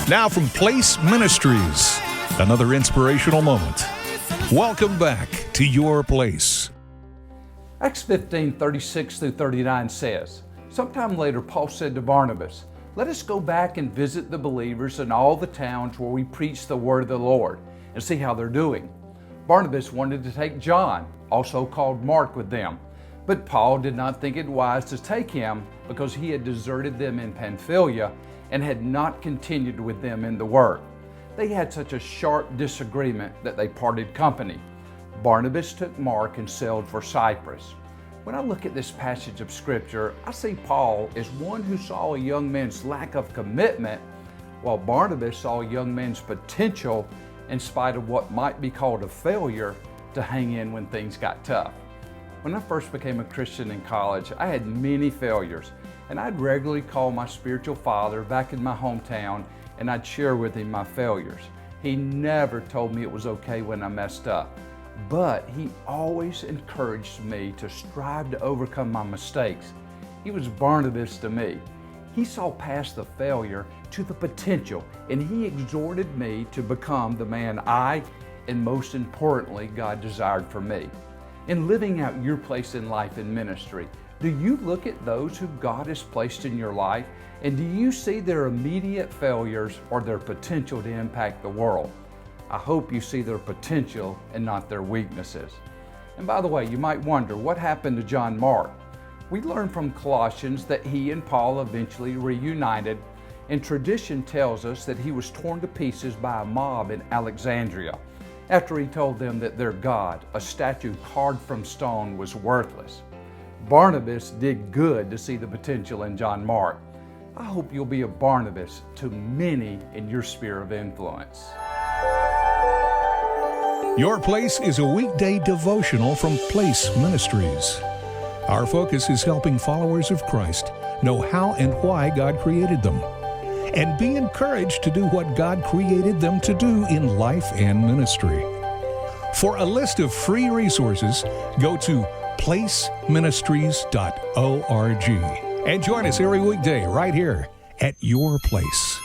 Now from Place Ministries, another inspirational moment. Welcome back to Your Place. Acts 15:36-39 says, "Sometime later Paul said to Barnabas, 'Let us go back and visit the believers in all the towns where we preach the word of the Lord and see how they're doing.' Barnabas wanted to take John, also called Mark, with them. But Paul did not think it wise to take him because he had deserted them in Pamphylia and had not continued with them in the work. They had such a sharp disagreement that they parted company. Barnabas took Mark and sailed for Cyprus." When I look at this passage of Scripture, I see Paul as one who saw a young man's lack of commitment, while Barnabas saw a young man's potential in spite of what might be called a failure to hang in when things got tough. When I first became a Christian in college, I had many failures, and I'd regularly call my spiritual father back in my hometown and I'd share with him my failures. He never told me it was okay when I messed up, but he always encouraged me to strive to overcome my mistakes. He was Barnabas to me. He saw past the failure to the potential, and he exhorted me to become the man I, and most importantly, God desired for me. In living out your place in life and ministry, do you look at those who God has placed in your life, and do you see their immediate failures or their potential to impact the world? I hope you see their potential and not their weaknesses. And by the way, you might wonder, what happened to John Mark? We learn from Colossians that he and Paul eventually reunited, and tradition tells us that he was torn to pieces by a mob in Alexandria after he told them that their God, a statue carved from stone, was worthless. Barnabas did good to see the potential in John Mark. I hope you'll be a Barnabas to many in your sphere of influence. Your Place is a weekday devotional from Place Ministries. Our focus is helping followers of Christ know how and why God created them, and be encouraged to do what God created them to do in life and ministry. For a list of free resources, go to placeministries.org and join us every weekday right here at Your Place.